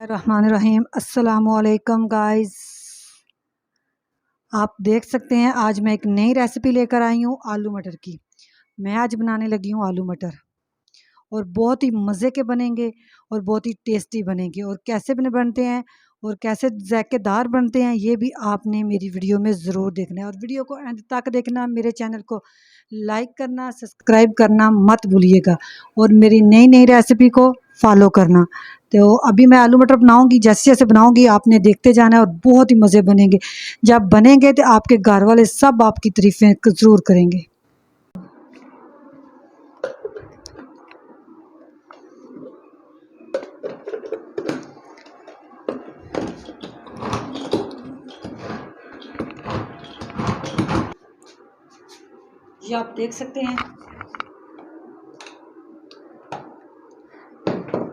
रहमानिर्रहीम। अस्सलामुअलैकुम गाइस, आप देख सकते हैं आज मैं एक नई रेसिपी लेकर आई हूँ आलू मटर की। मैं आज बनाने लगी हूँ आलू मटर और बहुत ही मज़े के बनेंगे और बहुत ही टेस्टी बनेंगे। और कैसे बनते हैं और कैसे जायकेदार बनते हैं ये भी आपने मेरी वीडियो में ज़रूर देखना है। और वीडियो को एंड तक देखना, मेरे चैनल को लाइक करना, सब्सक्राइब करना मत भूलिएगा और मेरी नई नई रेसिपी को फॉलो करना। तो अभी मैं आलू मटर बनाऊंगी, जैसे जैसे बनाऊंगी आपने देखते जाना है और बहुत ही मज़े बनेंगे। जब बनेंगे तो आपके घर वाले सब आपकी तारीफ़ें ज़रूर करेंगे। ये आप देख सकते हैं,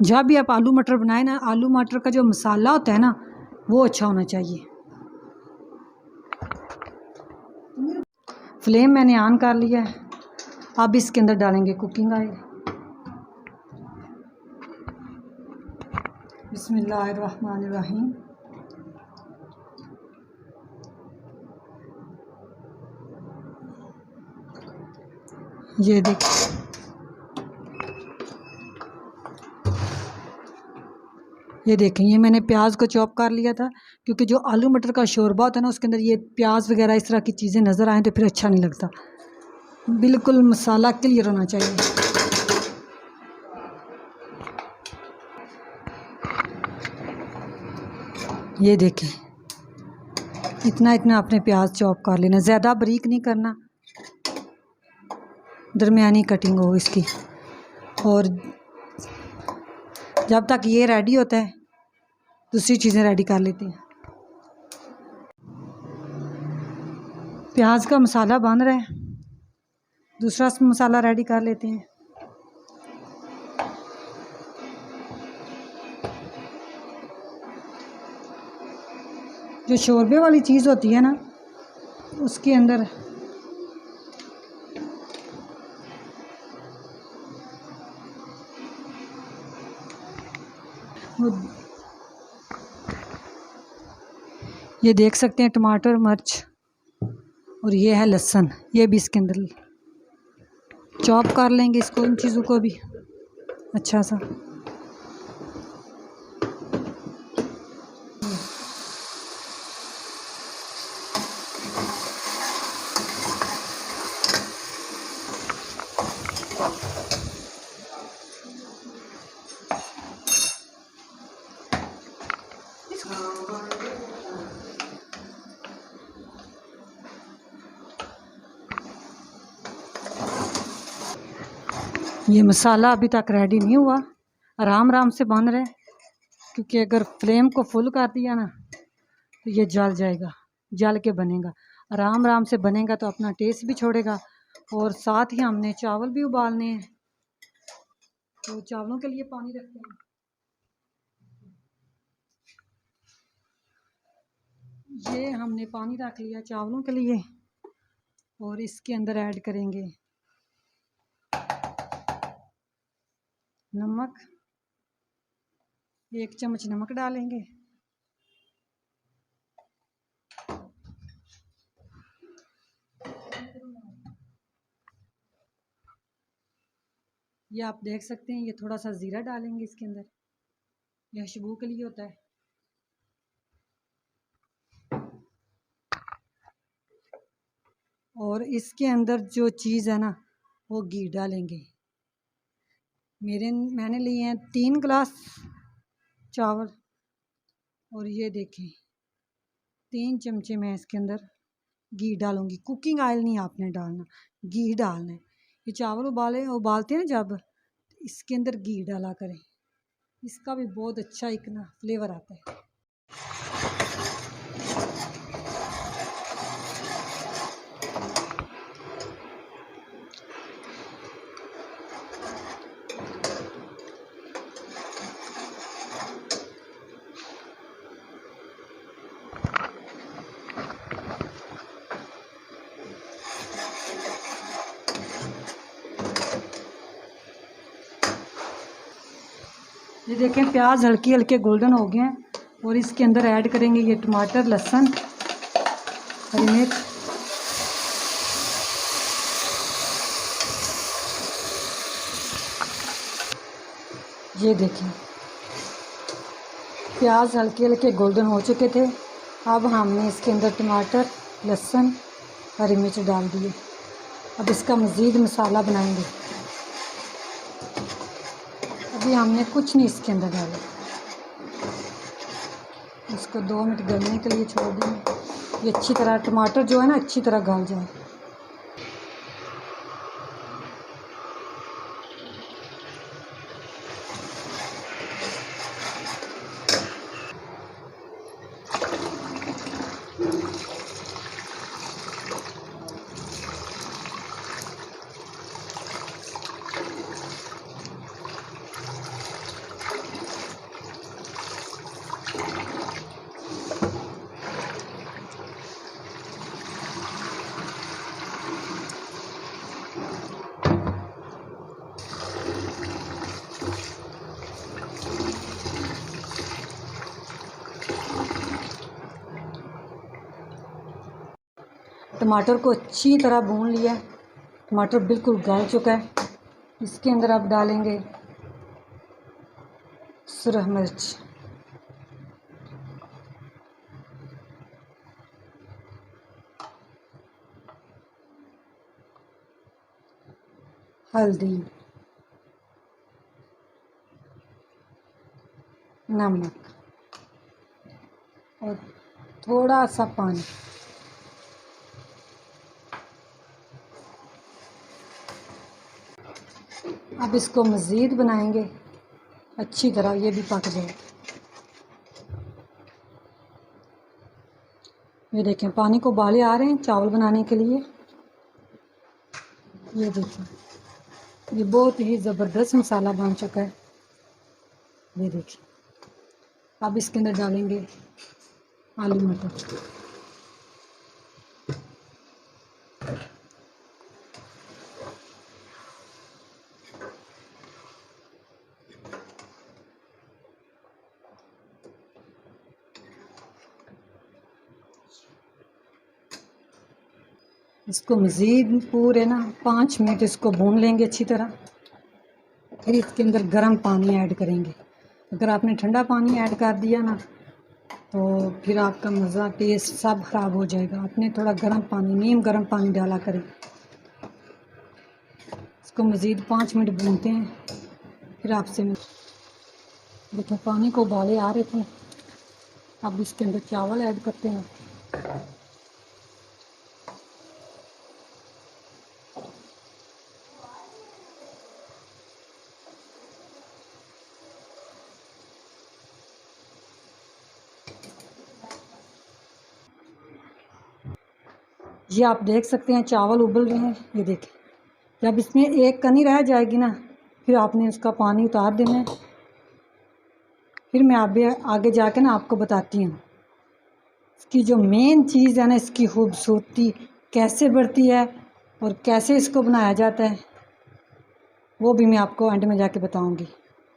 जब भी आप आलू मटर बनाए ना, आलू मटर का जो मसाला होता है ना वो अच्छा होना चाहिए। फ्लेम मैंने ऑन कर लिया है। अब इसके अंदर डालेंगे कुकिंग ऑयल। बिस्मिल्लाहिर्रहमानिर्रहीम। ये देखिए, ये देखें, ये मैंने प्याज को चॉप कर लिया था क्योंकि जो आलू मटर का शोरबा होता है ना उसके अंदर ये प्याज वगैरह इस तरह की चीज़ें नज़र आएँ तो फिर अच्छा नहीं लगता। बिल्कुल मसाला क्लियर होना चाहिए। ये देखें, इतना इतना आपने प्याज चॉप कर लेना, ज़्यादा बारीक नहीं करना, दरमियानी कटिंग हो इसकी। और जब तक ये रेडी होता है दूसरी चीज़ें रेडी कर लेते हैं। प्याज का मसाला बन रहा है, दूसरा मसाला रेडी कर लेते हैं। जो शोरबे वाली चीज़ होती है ना उसके अंदर ये देख सकते हैं टमाटर, मिर्च और ये है लहसुन, ये भी इसके अंदर चॉप कर लेंगे इसको, इन चीज़ों को भी अच्छा सा। ये मसाला अभी तक रेडी नहीं हुआ, आराम आराम से बन रहा है क्योंकि अगर फ्लेम को फुल कर दिया ना तो ये जल जाएगा, जल के बनेगा। आराम आराम से बनेगा तो अपना टेस्ट भी छोड़ेगा। और साथ ही हमने चावल भी उबालने हैं, तो चावलों के लिए पानी रखते हैं। ये हमने पानी रख लिया चावलों के लिए और इसके अंदर ऐड करेंगे नमक, 1 चम्मच नमक डालेंगे। ये आप देख सकते हैं, ये थोड़ा सा ज़ीरा डालेंगे इसके अंदर, यह खुशबू के लिए होता है। और इसके अंदर जो चीज़ है ना वो घी डालेंगे। मैंने लिए हैं 3 गिलास चावल और ये देखें 3 चमचे मैं इसके अंदर घी डालूंगी। कुकिंग ऑयल नहीं आपने डालना, घी डालना है। ये चावल उबालते हैं ना जब, इसके अंदर घी डाला करें, इसका भी बहुत अच्छा एक ना फ्लेवर आता है। ये देखें प्याज हल्के हल्के गोल्डन हो गए हैं और इसके अंदर ऐड करेंगे ये टमाटर, लहसुन, हरी मिर्च। ये देखें प्याज हल्के हल्के गोल्डन हो चुके थे। अब हमने इसके अंदर टमाटर, लहसुन, हरी मिर्च डाल दिए। अब इसका मज़ीद मसाला बनाएंगे। अभी हमने कुछ नहीं इसके अंदर डाला, इसको 2 मिनट गलने के लिए छोड़ देंगे। ये अच्छी तरह टमाटर जो है ना अच्छी तरह गल जाए। टमाटर को अच्छी तरह भून लिया। टमाटर बिल्कुल गल चुका है। इसके अंदर आप डालेंगे सुरख मिर्च, हल्दी, नमक और थोड़ा सा पानी। अब इसको मज़ीद बनाएंगे अच्छी तरह, ये भी पक जाए। ये देखें पानी को उबाले आ रहे हैं चावल बनाने के लिए। ये देखें ये बहुत ही ज़बरदस्त मसाला बन चुका है। ये देखिए अब इसके अंदर डालेंगे आलू मटर। इसको मज़ीद पूरे ना 5 मिनट इसको भून लेंगे अच्छी तरह। फिर इसके अंदर गर्म पानी ऐड करेंगे। अगर आपने ठंडा पानी ऐड कर दिया ना तो फिर आपका मज़ा टेस्ट सब ख़राब हो जाएगा। आपने थोड़ा गर्म पानी, नीम गर्म पानी डाला करें। इसको मज़ीद 5 मिनट भूनते हैं। फिर आपसे देखो पानी को उबाले आ रहे थे। अब इसके अंदर चावल ऐड करते हैं। ये आप देख सकते हैं चावल उबल रहे हैं। ये देखें जब इसमें एक कनी रह जाएगी ना फिर आपने उसका पानी उतार देना है। फिर मैं आगे जाके ना आपको बताती हूँ इसकी जो मेन चीज़ है ना, इसकी खूबसूरती कैसे बढ़ती है और कैसे इसको बनाया जाता है वो भी मैं आपको एंड में जाके बताऊँगी।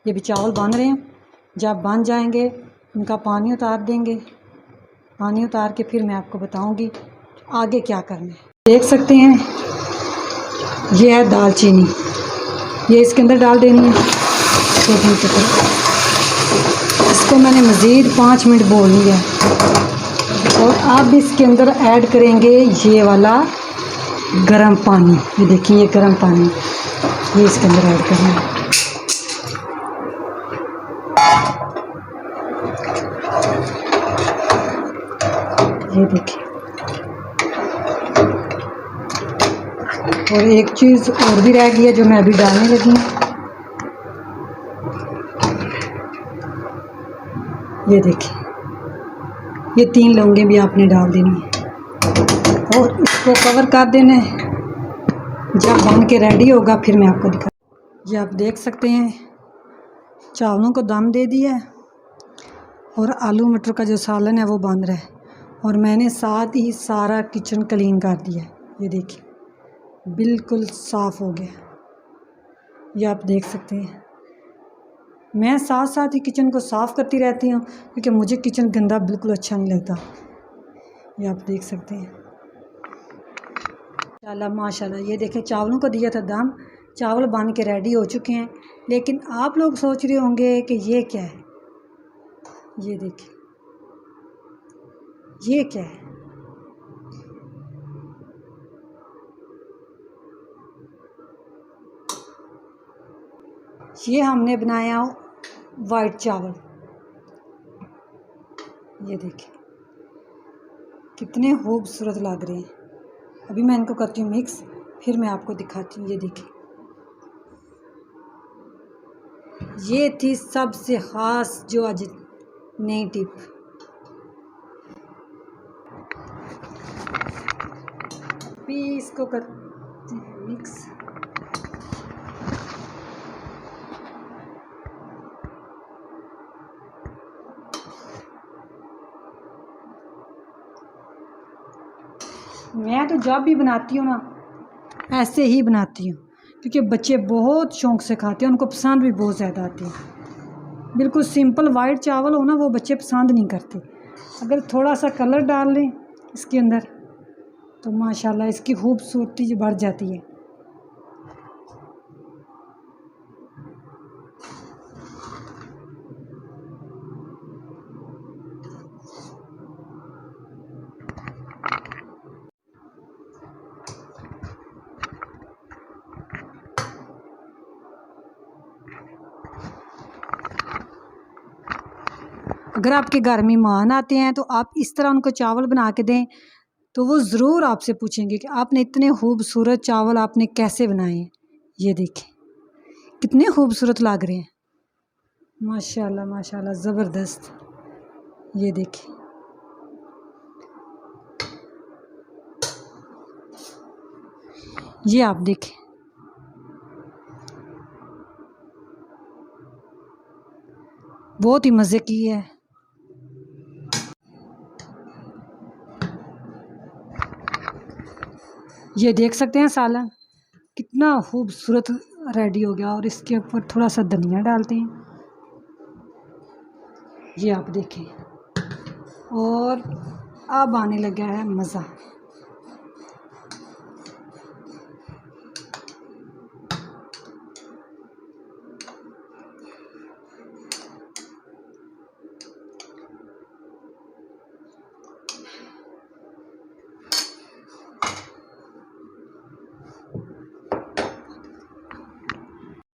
ये भी चावल बन रहे हैं, जब बन जाएंगे उनका पानी उतार देंगे। पानी उतार के फिर मैं आपको बताऊँगी आगे क्या करना है। देख सकते हैं ये है दालचीनी, ये इसके अंदर डाल देनी है। इसको मैंने मज़ीद 5 मिनट भून लिया और अब इसके अंदर ऐड करेंगे ये वाला गरम पानी। ये देखिए ये गरम पानी ये इसके अंदर ऐड करना है। ये देखिए और एक चीज़ और भी रह गई है जो मैं अभी डालने लगी हूँ। ये देखिए ये 3 लौंगे भी आपने डाल देनी है और इसको कवर कर देना है। जब बन के रेडी होगा फिर मैं आपको दिखा। ये आप देख सकते हैं चावलों को दम दे दिया है और आलू मटर का जो सालन है वो बन रहा है और मैंने साथ ही सारा किचन क्लीन कर दिया है। ये देखिए बिल्कुल साफ़ हो गया। ये आप देख सकते हैं मैं साथ साथ ही किचन को साफ़ करती रहती हूँ क्योंकि मुझे किचन गंदा बिल्कुल अच्छा नहीं लगता। ये आप देख सकते हैं। माशाल्लाह माशाल्लाह, ये देखें चावलों को दिया था दम, चावल बन के रेडी हो चुके हैं। लेकिन आप लोग सोच रहे होंगे कि ये क्या है। ये देखिए, ये क्या है। ये हमने बनाया वाइट चावल। ये देखिए कितने खूबसूरत लग रहे हैं। अभी मैं इनको करती हूँ मिक्स, फिर मैं आपको दिखाती हूँ। ये देखिए, ये थी सबसे ख़ास जो आज नई टिप। अभी इसको करते हैं मिक्स। मैं तो जब भी बनाती हूँ ना ऐसे ही बनाती हूँ क्योंकि बच्चे बहुत शौक़ से खाते हैं, उनको पसंद भी बहुत ज़्यादा आती है। बिल्कुल सिंपल वाइट चावल हो ना, वो बच्चे पसंद नहीं करते। अगर थोड़ा सा कलर डाल लें इसके अंदर तो माशाल्लाह इसकी खूबसूरती बढ़ जाती है। अगर आपके घर मेहमान आते हैं तो आप इस तरह उनको चावल बना के दें तो वो ज़रूर आपसे पूछेंगे कि आपने इतने खूबसूरत चावल आपने कैसे बनाए हैं। ये देखें कितने खूबसूरत लग रहे हैं। माशाल्लाह माशाल्लाह, ज़बरदस्त। ये देखें, ये आप देखें, बहुत ही मज़े की है। ये देख सकते हैं सालन कितना खूबसूरत रेडी हो गया। और इसके ऊपर थोड़ा सा धनिया डालते हैं। ये आप देखें, और अब आने लगा है मज़ा।